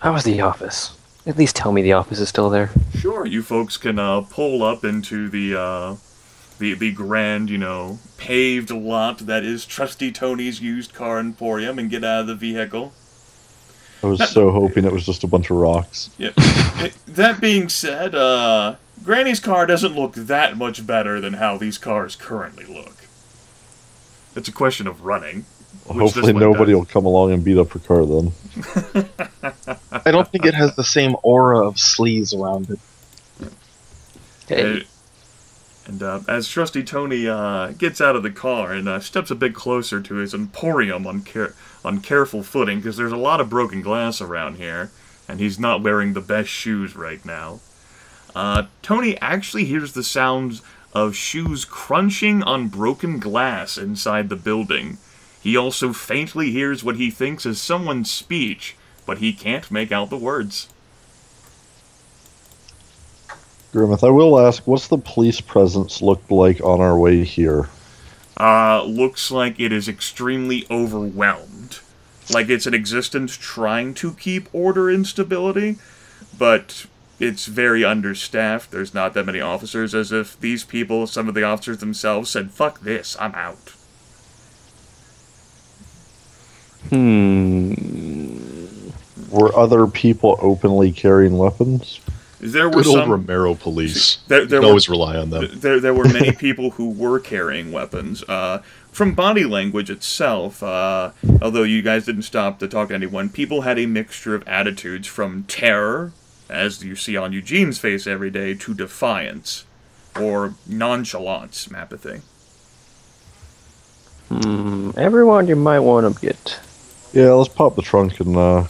How is the office? At least tell me the office is still there. Sure, you folks can pull up into the grand, paved lot that is Trusty Tony's used car emporium and get out of the vehicle. I was so hoping it was just a bunch of rocks. Yep. That being said, Granny's car doesn't look that much better than how these cars currently look. It's a question of running. Hopefully nobody will come along and beat up her car then. I don't think it has the same aura of sleaze around it. Hey. And as Trusty Tony gets out of the car and steps a bit closer to his emporium on careful footing, because there's a lot of broken glass around here, and he's not wearing the best shoes right now, Tony actually hears the sounds of shoes crunching on broken glass inside the building. He also faintly hears what he thinks is someone's speech, but he can't make out the words. Grimith, I will ask, what's the police presence look like on our way here? Looks like it is extremely overwhelmed. Like it's an existence trying to keep order and stability, but it's very understaffed. There's not that many officers, as if these people, some of the officers themselves, said, "Fuck this, I'm out." Were other people openly carrying weapons? There were Good old some Romero police. There You can were- always rely on them. There were many people who were carrying weapons. From body language itself, although you guys didn't stop to talk to anyone, people had a mixture of attitudes from terror, as you see on Eugene's face every day, to defiance, or nonchalance, apathy. Everyone you might want to get. Yeah, let's pop the trunk and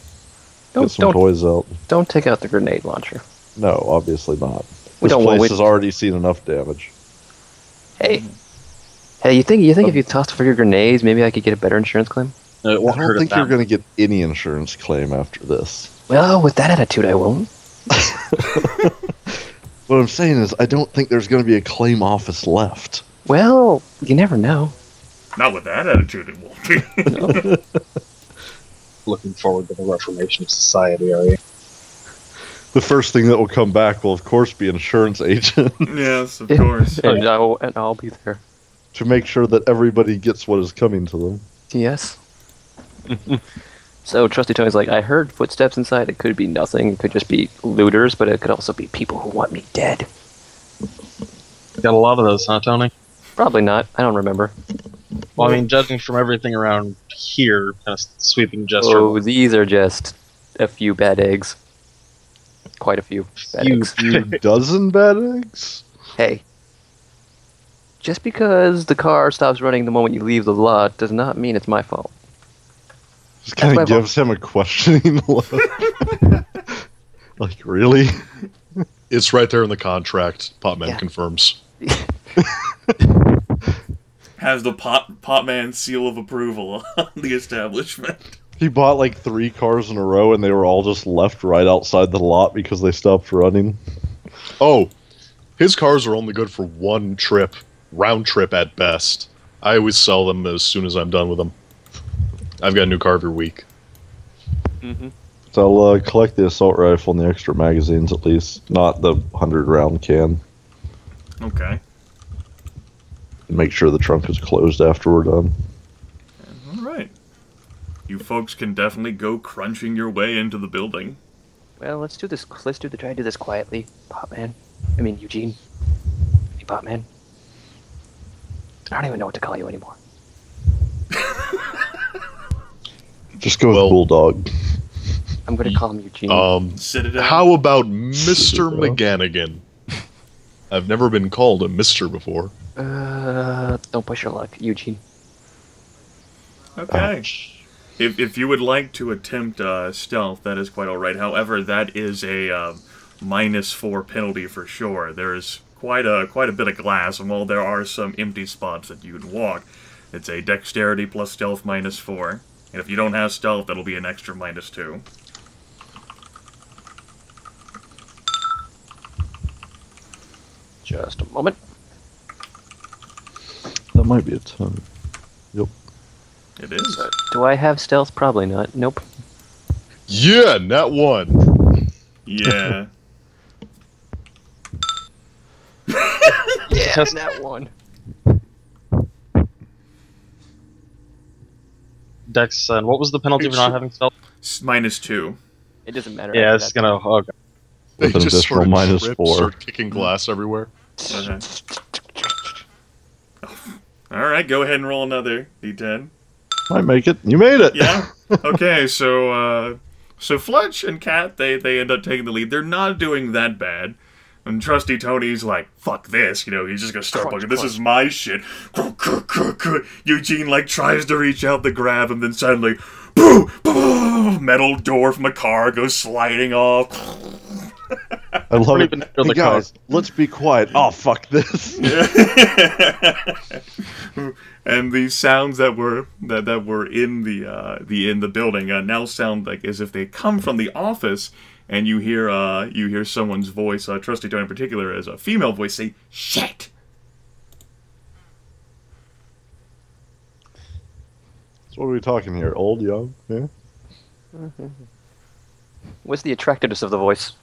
get some toys out. Don't take out the grenade launcher. No, obviously not. We This don't want- place has already seen enough damage. Hey, you think if you tossed for your grenades, maybe I could get a better insurance claim? No, it I won't don't hurt think us you're that going to get any insurance claim after this. Well, with that attitude, I won't. What I'm saying is, I don't think there's going to be a claim office left. Well, you never know. Not with that attitude, it won't be. Looking forward to the reformation of society, are you? The first thing that will come back will, of course, be insurance agent Yes, of course. and I'll be there. to make sure that everybody gets what is coming to them. Yes. So Trusty Tony's like, I heard footsteps inside. It could be nothing. It could just be looters, but it could also be people who want me dead. Got a lot of those, huh, Tony? Probably not. I don't remember. Well, I mean, judging from everything around here, kind of sweeping gesture. Oh, these are just a few bad eggs. Quite a few bad eggs. Few dozen bad eggs? Hey. Just because the car stops running the moment you leave the lot does not mean it's my fault. Just kind my of gives him a questioning look. Like, really? It's right there in the contract. Potman Yeah. confirms. Has the Potman seal of approval on the establishment. He bought like 3 cars in a row and they were all just left right outside the lot because they stopped running. Oh, his cars are only good for one trip, round trip at best. I always sell them as soon as I'm done with them. I've got a new car every week. So I'll collect the assault rifle and the extra magazines at least, not the 100-round can. Okay. And make sure the trunk is closed after we're done. Alright. You folks can definitely go crunching your way into the building. Well, let's do this. Try to do this quietly, Potman. I mean, Eugene. Hey, Potman. I don't even know what to call you anymore. Just go with Bulldog. I'm gonna call him Eugene. Sit it down. How about Mr. MacGannigan? I've never been called a Mister before. Don't push your luck, Eugene. Okay. If you would like to attempt stealth, that is quite alright. However, that is a -4 penalty for sure. There's quite a bit of glass, and while there are some empty spots that you can walk, it's a dexterity plus stealth -4. And if you don't have stealth, that'll be an extra -2. Just a moment. That might be a 10. Yep. It is. Do I have stealth? Probably not. Nope. Yeah, nat 1. Yeah. Yeah, that one. Dex, and what was the penalty for not having stealth? -2. It doesn't matter. Yeah, after it's that. gonna. Oh, God. They With an just sort additional of minus trip, 4. start kicking glass everywhere. Okay. Alright, go ahead and roll another D10. Might make it. You made it. Yeah? Okay, so Fletch and Kat, they end up taking the lead. They're not doing that bad. And Trusty Tony's like, fuck this, you know, he's just gonna start Crunch, bugging. This is my shit. Eugene, like, tries to reach out to grab him, then suddenly, boo, boo, metal door from a car goes sliding off. I love it. even feel Hey the guys, let's be quiet. Oh, fuck this. And the sounds that were in the building now sound like as if they come from the office, and you hear someone's voice, Trusty Tony in particular, as a female voice, say "shit." So what are we talking here? Old, young? Yeah. What's the attractiveness of the voice?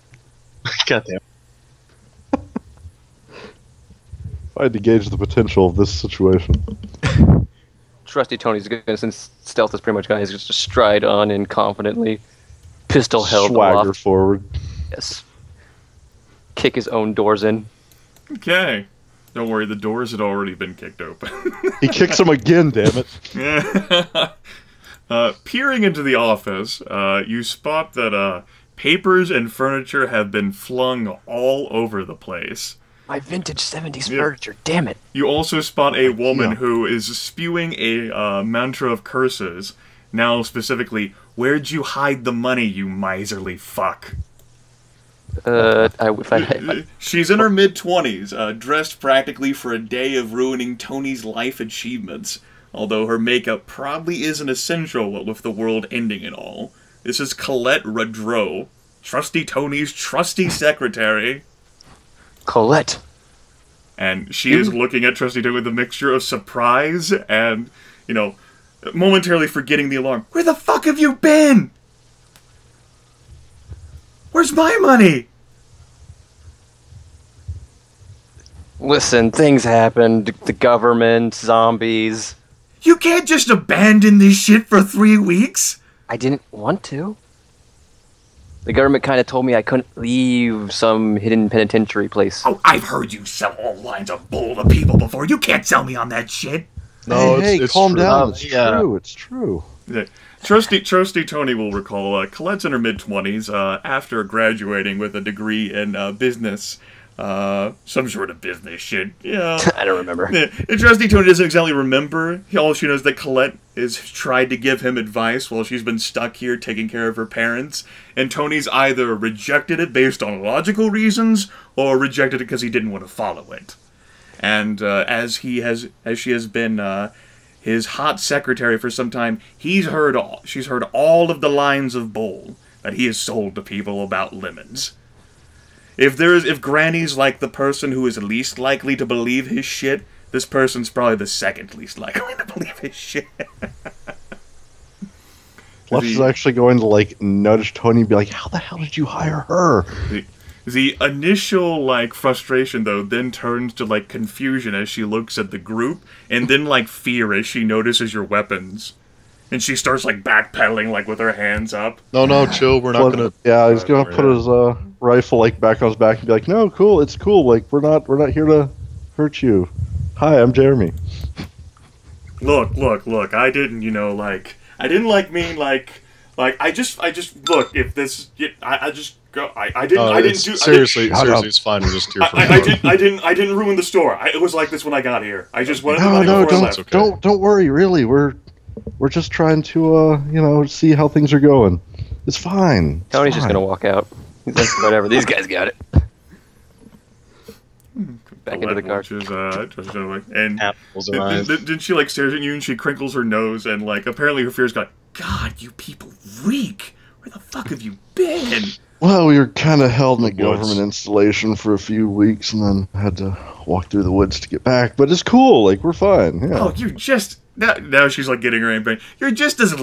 Goddamn. I had to gauge the potential of this situation. Trusty Tony's good, since stealth is pretty much gone. He's just stride on in confidently, pistol held Swagger aloft. forward. Yes. Kick his own doors in. Okay, don't worry, the doors had already been kicked open. He kicks him again, damn it. Peering into the office, you spot that papers and furniture have been flung all over the place. My vintage 70s Yeah. furniture, damn it. You also spot a woman Yeah. who is spewing a mantra of curses. Now, specifically, where'd you hide the money, you miserly fuck? She's in her mid-20s, dressed practically for a day of ruining Tony's life achievements. Although her makeup probably isn't essential with the world ending and all. This is Colette Radreau, Trusty Tony's trusty secretary. Colette. And she is looking at Trusty Tony with a mixture of surprise and, you know, momentarily forgetting the alarm. Where the fuck have you been? Where's my money? Listen, things happened. The government, zombies. You can't just abandon this shit for 3 weeks. I didn't want to. The government kind of told me I couldn't leave some hidden penitentiary place. Oh, I've heard you sell all lines of bull to people before. You can't sell me on that shit. No, hey, it's calm true. down. It's Yeah. true. It's true. Trusty Tony will recall Colette's in her mid-20s after graduating with a degree in business. Some sort of business shit. Yeah. I don't remember. Yeah, and Trusty Tony doesn't exactly remember. All she knows is that Colette has tried to give him advice while she's been stuck here taking care of her parents, and Tony's either rejected it based on logical reasons or rejected it because he didn't want to follow it. And as she has been his hot secretary for some time, she's heard all of the lines of bull that he has sold to people about lemons. If Granny's like the person who is least likely to believe his shit, this person's probably the second least likely to believe his shit. Fletch is actually going to, like, nudge Tony and be like, how the hell did you hire her? The initial, like, frustration, though, then turns to, like, confusion as she looks at the group, and then, like, fear as she notices your weapons. And she starts, like, backpedaling, like, with her hands up. No, chill. We're not gonna. Yeah, he's gonna put his rifle like back on his back and be like, "No, cool, it's cool. Like, we're not here to hurt you. Hi, I'm Jeremy." Look. I didn't, you know, like, I didn't like mean like I just look. If this, I just go. I didn't do. Seriously, it's fine. We're just here for fun. I didn't ruin the store. It was like this when I got here. I just wanted No, to no, before I left. don't worry. Really, we're just trying to see how things are going. It's fine. It's Tony's just fine. gonna walk out. He's like, whatever, these guys got it. Back into the car. And Apples her eyes. then she like stares at you and she crinkles her nose and like apparently her fear's got, God, you people reek. Where the fuck have you been? Well, we were kind of held in a Woods. government installation for a few weeks, and then had to walk through the woods to get back. But it's cool. Like, we're fine. Yeah. Oh, you're just now she's like getting her aim brain. You're just as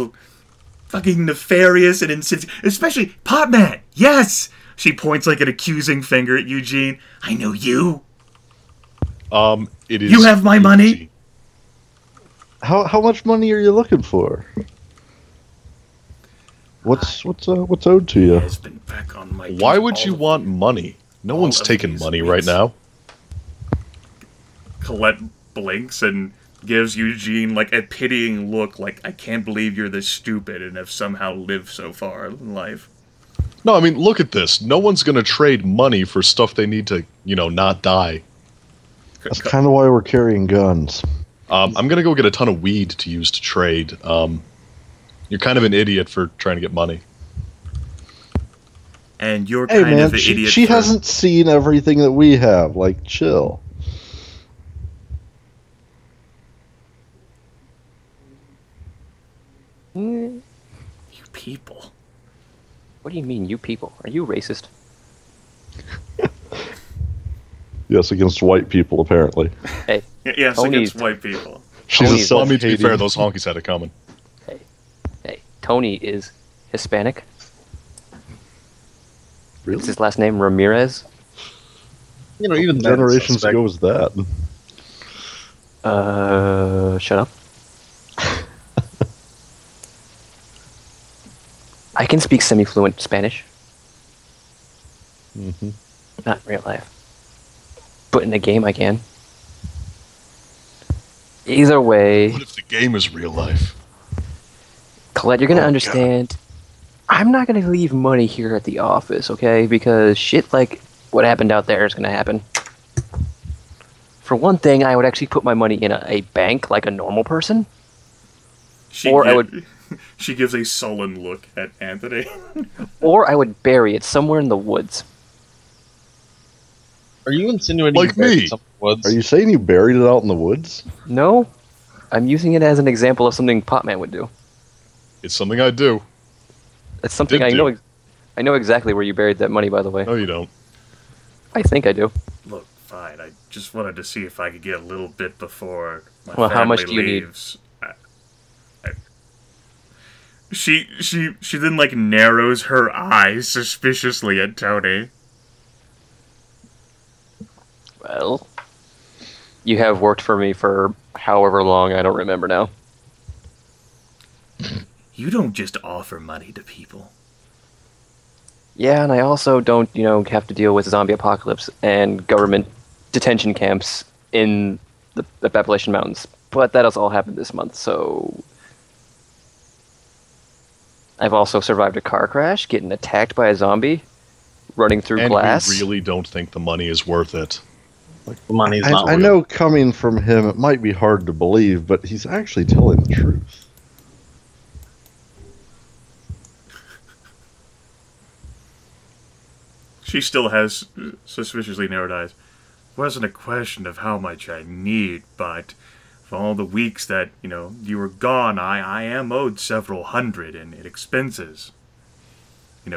fucking nefarious and insidious. Especially Potman. Yes. She points like an accusing finger at Eugene. I know you. It is. You have my money. easy. How much money are you looking for? What's owed to you? Has been back on my Why feet would all you of want money? No all one's of taking these money weeks. right now. Colette blinks and gives Eugene like a pitying look, like, I can't believe you're this stupid and have somehow lived so far in life. No, I mean, look at this. No one's gonna trade money for stuff they need to, not die. That's kind of why we're carrying guns. I'm gonna go get a ton of weed to use to trade. You're kind of an idiot for trying to get money. And you're Hey kind man, of the idiot she for... hasn't seen everything that we have. Like, chill. You people. What do you mean, you people? Are you racist? Yes, against white people, apparently. Hey, Yes, Tony's- against white people. She's Tony- a Well, I mean, to be self-hating. fair, those honkies had it coming. hey, Tony is Hispanic. What's Really? his last name? Ramirez? Even that Generations suspect. ago was that. Shut up. I can speak semi-fluent Spanish. Mm-hmm. Not in real life. But in a game I can. Either way, What if the game is real life? Colette, you're gonna Oh, understand. I'm not gonna leave money here at the office, okay? Because shit like what happened out there is gonna happen. For one thing, I would actually put my money in a bank like a normal person. Or I would- She gives a sullen look at Anthony. Or I would bury it somewhere in the woods. Are you insinuating Like you buried me. some woods? Are you saying you buried it out in the woods? No, I'm using it as an example of something Potman would do. It's something I do. It's something Did I know. do. I know exactly where you buried that money, by the way. No, you don't. I think I do. Look, fine. I just wanted to see if I could get a little bit before my Well, family how much do you need? leaves. She then like narrows her eyes suspiciously at Tony. Well, you have worked for me for however long, I don't remember now. You don't just offer money to people. Yeah, and I also don't, have to deal with zombie apocalypse and government detention camps in the Appalachian Mountains. But that has all happened this month, so... I've also survived a car crash, getting attacked by a zombie, running through And glass. we really don't think the money is worth it. The money's not I real. know coming from him, it might be hard to believe, but he's actually telling the truth. She still has suspiciously narrowed eyes. Wasn't a question of how much I need, but for all the weeks that, you were gone, I am owed several hundred in expenses.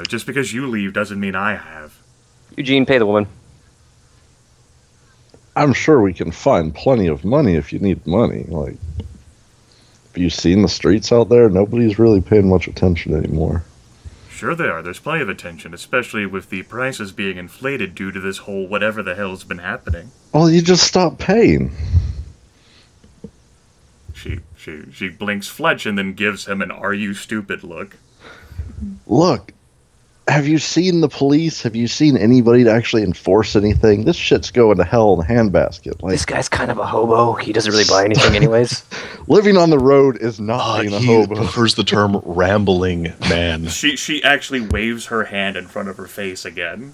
Just because you leave doesn't mean I have. Eugene, pay the woman. I'm sure we can find plenty of money if you need money. Like, have you seen the streets out there? Nobody's really paying much attention anymore. Sure they are. There's plenty of attention, especially with the prices being inflated due to this whole whatever the hell's been happening. Well, you just stop paying. She blinks Fletch and then gives him an "Are you stupid?" look. Look, have you seen the police? Have you seen anybody to actually enforce anything? This shit's going to hell in a handbasket. Like, This guy's kind of a hobo. He doesn't really buy anything anyways. living on the road is not being a He hobo. prefers the term rambling man. She actually waves her hand in front of her face again.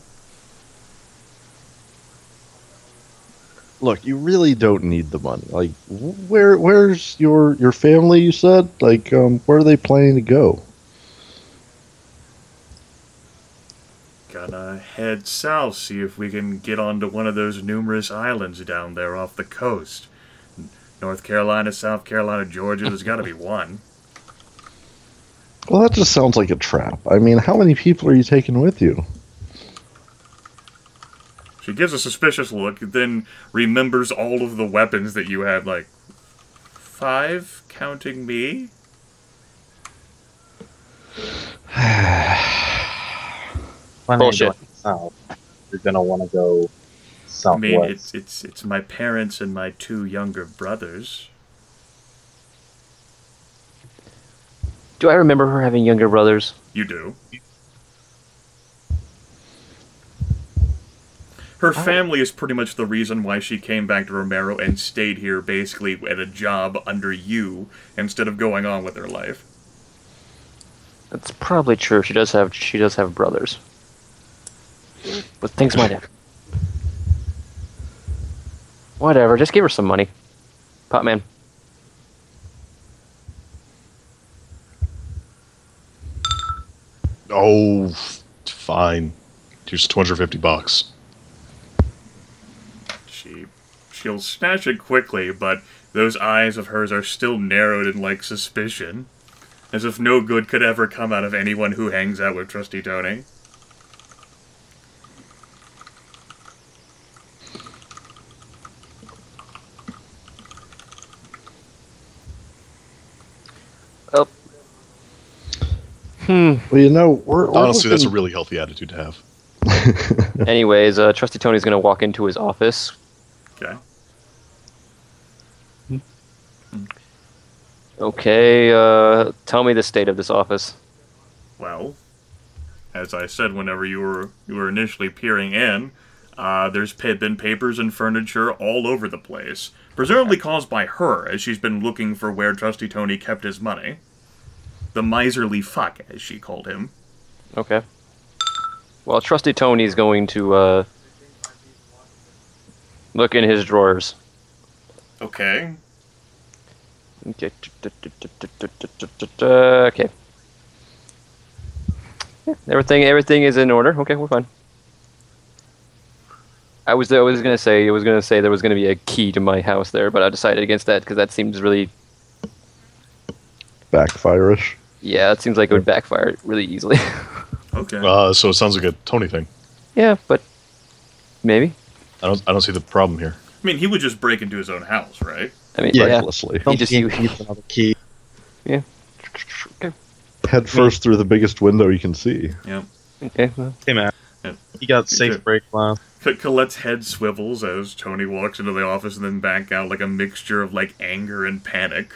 Look, you really don't need the money. Like, where's your family? You said, like, where are they planning to go? Gonna head south, see if we can get onto one of those numerous islands down there off the coast. North Carolina, South Carolina, Georgia, there's gotta be one. Well, that just sounds like a trap. I mean, how many people are you taking with you? She gives a suspicious look, then remembers all of the weapons that you have, like, 5, counting me? When Bullshit. you're going south, you're gonna want to go I mean, southwest. it's my parents and my 2 younger brothers. Do I remember her having younger brothers? You do. Her family is pretty much the reason why she came back to Romero and stayed here, basically at a job under you instead of going on with her life. That's probably true. She does have brothers. But things might have. Whatever, just give her some money. Potman. Oh, fine. Here's $250. She'll snatch it quickly, but those eyes of hers are still narrowed in, like, suspicion. As if no good could ever come out of anyone who hangs out with Trusty Tony. Oh. Well, you know, we're Honestly, that's a looking- really healthy attitude to have. Anyways, Trusty Tony's gonna walk into his office. Okay. Okay, tell me the state of this office. Well, as I said whenever you were initially peering in, there's been papers and furniture all over the place. Presumably caused by her, as she's been looking for where Trusty Tony kept his money. The miserly fuck, as she called him. Okay. Well, Trusty Tony's going to, look in his drawers. Okay. Okay. Okay. Yeah, everything is in order. Okay, we're fine. I was gonna say there was gonna be a key to my house there, but I decided against that because that seems really, backfire-ish. yeah, it seems like it would backfire really easily. Okay. So it sounds like a Tony thing. Yeah, but maybe. I don't see the problem here. I mean, he would just break into his own house, right? I mean, Yeah. yeah. Recklessly. He just He needs another key. Yeah. Okay. Head first through the biggest window you can see. Yep. Okay. Well, Hey man, Yeah. you got safe break glass. Colette's head swivels as Tony walks into the office and then back out like a mixture of, like, anger and panic.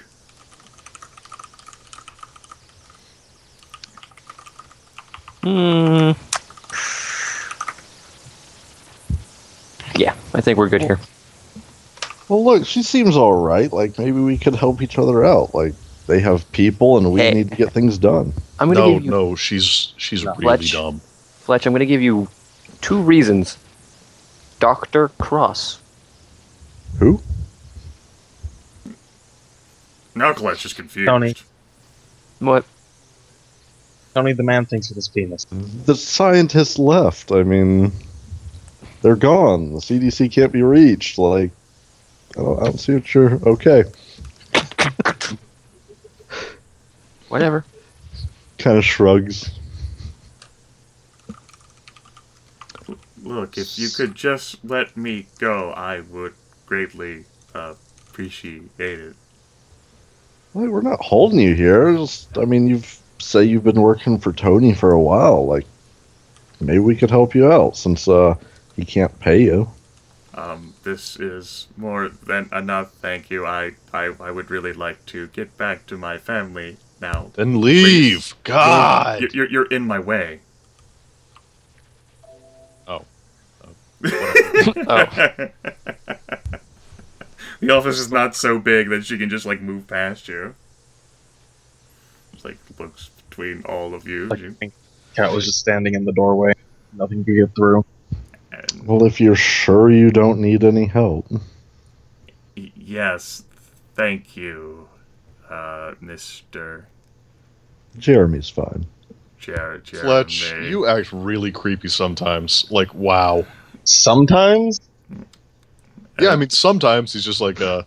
yeah, I think we're good here. Well, look, she seems all right. Like, maybe we could help each other out. Like, they have people, and we Hey. need to get things done. I'm gonna give you, No, she's really Fletch. dumb. Fletch. I'm gonna give you 2 reasons. Dr. Cross. Who? Now Colette's just confused. Tony. What? Tony the man thinks with his penis. The scientists left. I mean, they're gone. The CDC can't be reached. Like, I don't see what you're... Okay. Whatever. Kind of shrugs. Look, if you could just let me go, I would greatly appreciate it. Like, we're not holding you here. I mean, you've been working for Tony for a while. Like, maybe we could help you out since he can't pay you. This is more than enough, thank you. I would really like to get back to my family now. Then leave. God. You're in my way. Oh. Oh. The office is not so big that she can just, like, move past you. Just, like, looks between all of you. Like, I think Cat was just standing in the doorway. Nothing to get through. And Well, if you're sure you don't need any help. yes, thank you, Mr. Jeremy's fine. Jeremy. Fletch, you act really creepy sometimes. Like, wow. Sometimes? Yeah, I mean, sometimes he's just like a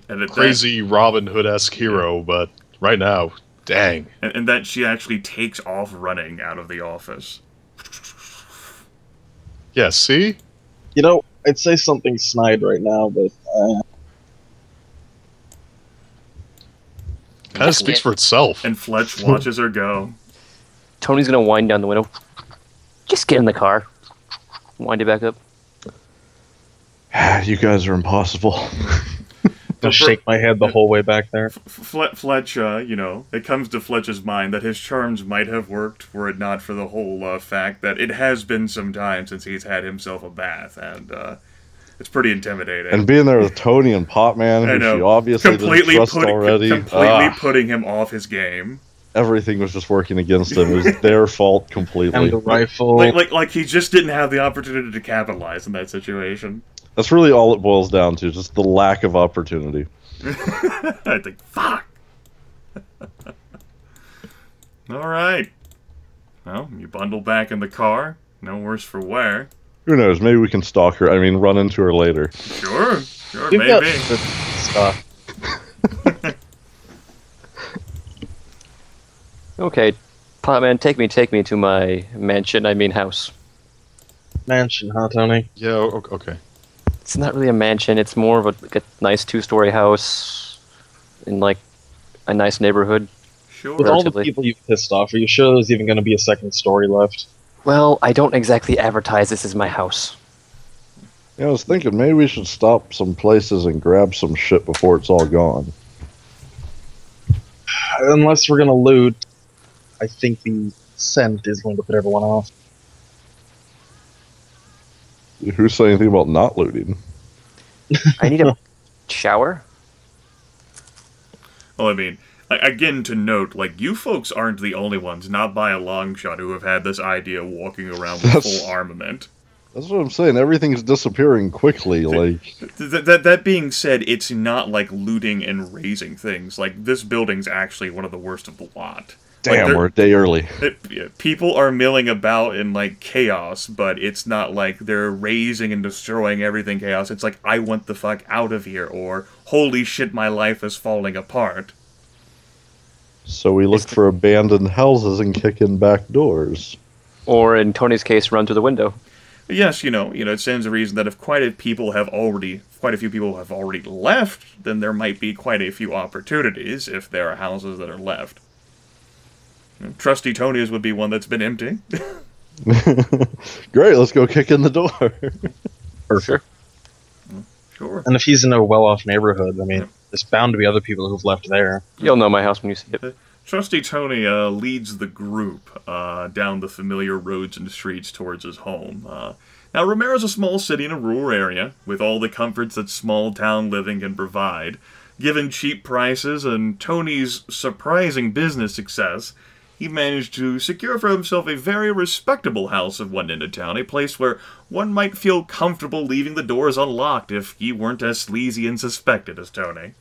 and crazy Robin Hood-esque hero, but right now, dang. And that she actually takes off running out of the office. Yeah, see? You know, I'd say something snide right now, but Kind of speaks for itself. And Fletch watches her go. Tony's gonna wind down the window. Just get in the car. Wind it back up. You guys are impossible. Just shake my head the whole way back there. Fletch, you know, it comes to Fletch's mind that his charms might have worked were it not for the whole fact that it has been some time since he's had himself a bath, and it's pretty intimidating. And being there with Tony and Potman, who she obviously didn't trust already. Completely putting him off his game. Everything was just working against him. It was their fault completely. And the rifle. Like he just didn't have the opportunity to capitalize in that situation. That's really all it boils down to, just the lack of opportunity. I think, fuck! Alright. Well, you bundle back in the car. No worse for wear. Who knows, maybe we can stalk her, run into her later. Sure, You've maybe. Stuff. Okay, Potman, take me to my mansion, house. Mansion, huh, Tony? Yeah, okay. It's not really a mansion, it's more of a nice 2-story house in, like, a nice neighborhood. Sure. With all the Relatively. people you've pissed off, are you sure there's even going to be a second story left? Well, I don't exactly advertise this as my house. Yeah, I was thinking maybe we should stop some places and grab some shit before it's all gone. Unless we're going to loot, I think the scent is going to put everyone off. Who's saying anything about not looting? I need a shower? Well, I mean, again to note, like, you folks aren't the only ones, not by a long shot, who have had this idea of walking around with full armament. That's what I'm saying. Everything's disappearing quickly. Like That being said, it's not like looting and raising things. Like, this building's actually one of the worst of the lot. damn, like we're a day early. People are milling about in, like, chaos, but it's not like they're raising and destroying everything chaos. It's like, I want the fuck out of here, or, holy shit, my life is falling apart. So we look for abandoned houses and kick in back doors. Or, in Tony's case, run through the window. Yes, you know, it stands to reason that if quite a few people have already left, then there might be quite a few opportunities if there are houses that are left. Trusty Tony's would be one that's been empty. Great, let's go kick in the door. Perfect. Sure. And if he's in a well-off neighborhood, I mean, there's bound to be other people who've left there. You'll know my house when you see it. Trusty Tony leads the group down the familiar roads and streets towards his home. Now, Ramirez is a small city in a rural area, with all the comforts that small-town living can provide. Given cheap prices and Tony's surprising business success, he managed to secure for himself a very respectable house of one end of town, a place where one might feel comfortable leaving the doors unlocked if he weren't as sleazy and suspected as Tony.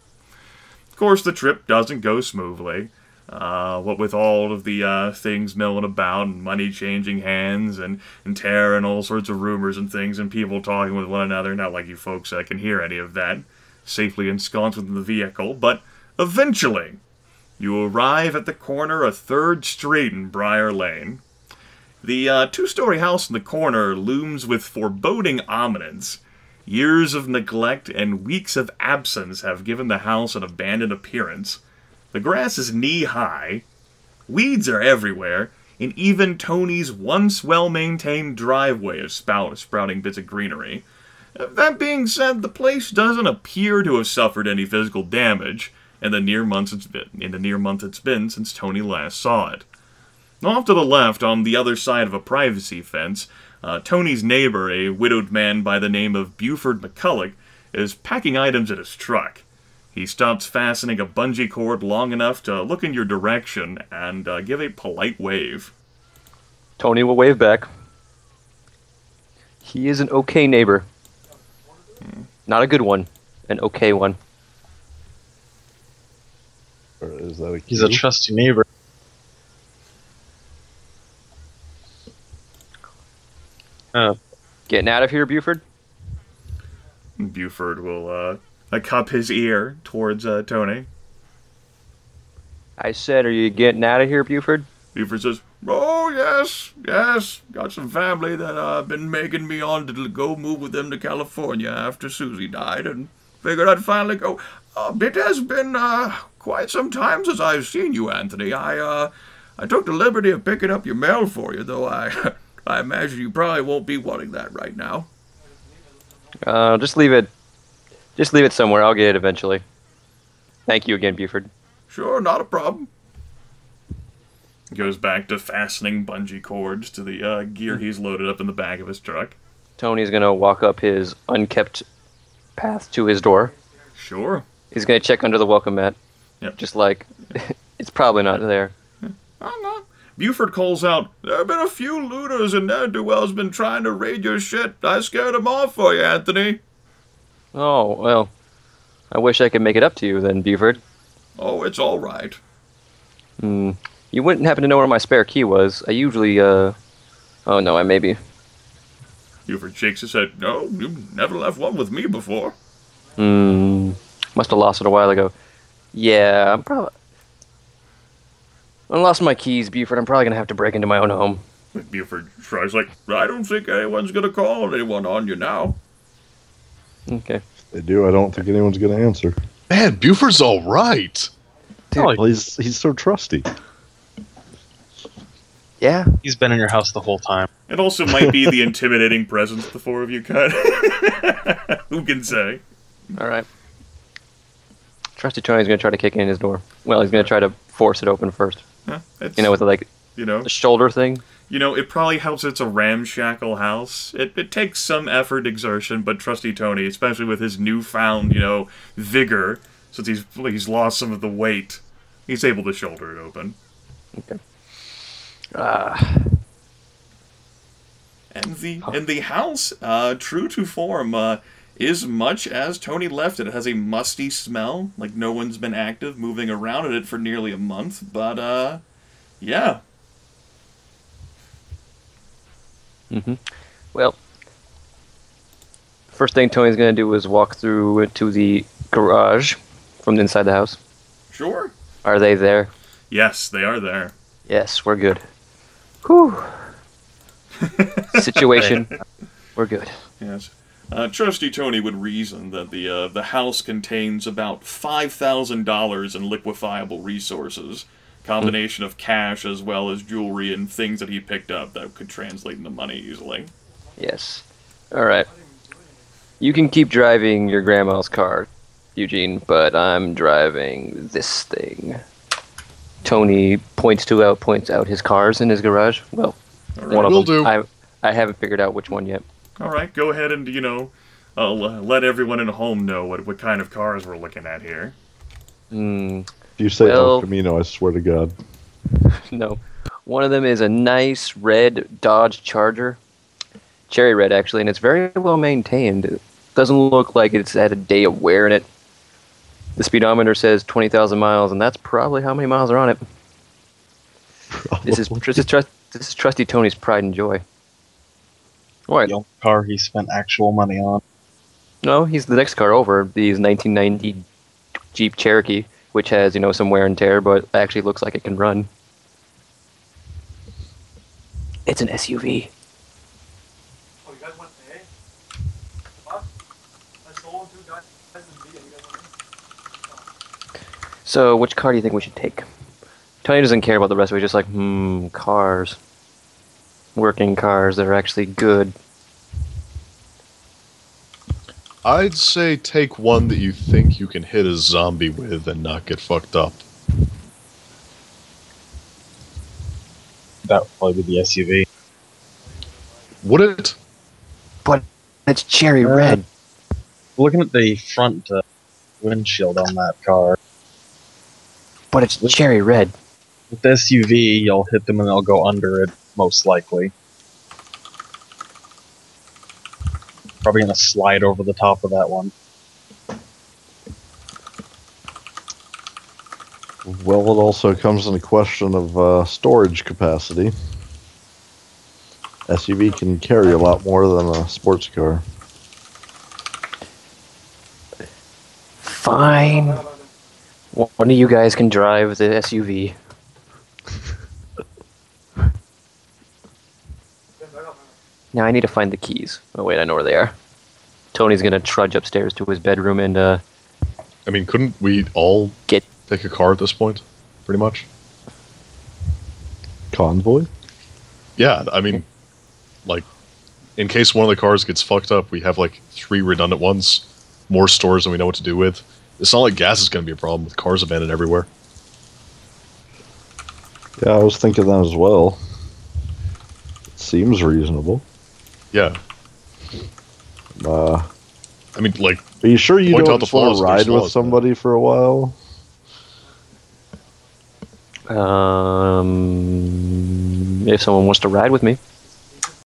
Of course, the trip doesn't go smoothly. What with all of the things milling about and money changing hands and terror and all sorts of rumors and things and people talking with one another, not like you folks can hear any of that, safely ensconced within the vehicle, but eventually you arrive at the corner of 3rd Street in Briar Lane. The 2-story house in the corner looms with foreboding ominence. Years of neglect and weeks of absence have given the house an abandoned appearance. The grass is knee-high, weeds are everywhere, and even Tony's once well-maintained driveway is sprouting bits of greenery. That being said, the place doesn't appear to have suffered any physical damage in the near month it's been since Tony last saw it. Off to the left, on the other side of a privacy fence, Tony's neighbor, a widowed man by the name of Buford McCulloch, is packing items in his truck. He stops fastening a bungee cord long enough to look in your direction and give a polite wave. Tony will wave back. He is an okay neighbor. Not a good one. An okay one. Or is that a key? He's a trusty neighbor. Getting out of here, Buford? Buford will cup his ear towards Tony. I said, are you getting out of here, Buford? Buford says, "Oh, yes. Got some family that been making me on to go move with them to California after Susie died, and figured I'd finally go. It has been quite some time since I've seen you, Anthony. I I took the liberty of picking up your mail for you, though I imagine you probably won't be wanting that right now. Just leave it. Just leave it somewhere. I'll get it eventually. Thank you again, Buford. Sure, not a problem. Goes back to fastening bungee cords to the gear he's loaded up in the back of his truck. Tony's gonna walk up his unkept path to his door. Sure. He's gonna check under the welcome mat. Yep. Just like, it's probably not there. I'm not. Buford calls out, there have been a few looters and ne'er-do-wells been trying to raid your shit. I scared them off for you, Anthony. Oh, well. I wish I could make it up to you then, Buford. Oh, it's all right. You wouldn't happen to know where my spare key was. I usually, Oh, no, I maybe. Buford shakes his head. No, you've never left one with me before. Must have lost it a while ago. Yeah, I'm probably... I lost my keys, Buford. I'm probably going to have to break into my own home. Buford shrugs like, I don't think anyone's going to call anyone on you now. Okay. If they do, I don't think anyone's going to answer. Man, Buford's all right. Well, he's so trusty. Yeah. He's been in your house the whole time. It also might be the intimidating presence the four of you cut. Who can say? All right. Trusty Tony's going to try to kick in his door. Well, he's going to try to force it open first. Huh? You know, with the, the shoulder thing. You know, it probably helps it's a ramshackle house. It takes some effort, exertion, but Trusty Tony, especially with his newfound, vigor, since he's lost some of the weight, he's able to shoulder it open. Okay. And the house, true to form, is much as Tony left it. It has a musty smell, like no one's been active moving around in it for nearly a month, but, yeah. Well, first thing Tony's going to do is walk through to the garage from inside the house. Sure. Are they there? Yes, they are there. Yes, we're good. Whew. Situation, we're good. Yes. Trusty Tony would reason that the house contains about $5,000 in liquefiable resources, combination of cash as well as jewelry and things that he picked up that could translate into money easily. Yes. All right. You can keep driving your grandma's car, Eugene, but I'm driving this thing. Tony points out his cars in his garage. Well, right. One of Will them. do. I haven't figured out which one yet. All right, go ahead and, let everyone at home know what kind of cars we're looking at here. If you say El Camino, I swear to God. No. One of them is a nice red Dodge Charger. Cherry red, actually, and it's very well maintained. It doesn't look like it's had a day of wear in it. The speedometer says 20,000 miles, and that's probably how many miles are on it. This is Trusty Tony's pride and joy. What? The only car he spent actual money on. No, he's the next car over. The 1990 Jeep Cherokee, which has, some wear and tear, but actually looks like it can run. It's an SUV. Oh, you guys want A? What? I sold 2 guys in B and you guys want A? So, which car do you think we should take? Tony doesn't care about the rest of it. He's just like, cars. Working cars that are actually good. I'd say take one that you think you can hit a zombie with and not get fucked up. That would probably be the SUV. Would it? But it's cherry red. Looking at the front windshield on that car. But it's cherry red. With the SUV, you'll hit them and they'll go under it, most likely. Probably gonna slide over the top of that one. Well, it also comes into question of storage capacity. SUV can carry a lot more than a sports car. Fine. One of you guys can drive the SUV. Now I need to find the keys. Oh wait, I know where they are. Tony's gonna trudge upstairs to his bedroom and I mean, couldn't we all take a car at this point? Pretty much. convoy? Yeah, I mean, like, in case one of the cars gets fucked up, we have like 3 redundant ones, more stores than we know what to do with. It's not like gas is going to be a problem with cars abandoned everywhere. Yeah, I was thinking that as well. It seems reasonable. Yeah. Uh, I mean, like, are you sure you Point out don't the just want flaws, to there's ride with flaws, somebody for a while? If someone wants to ride with me.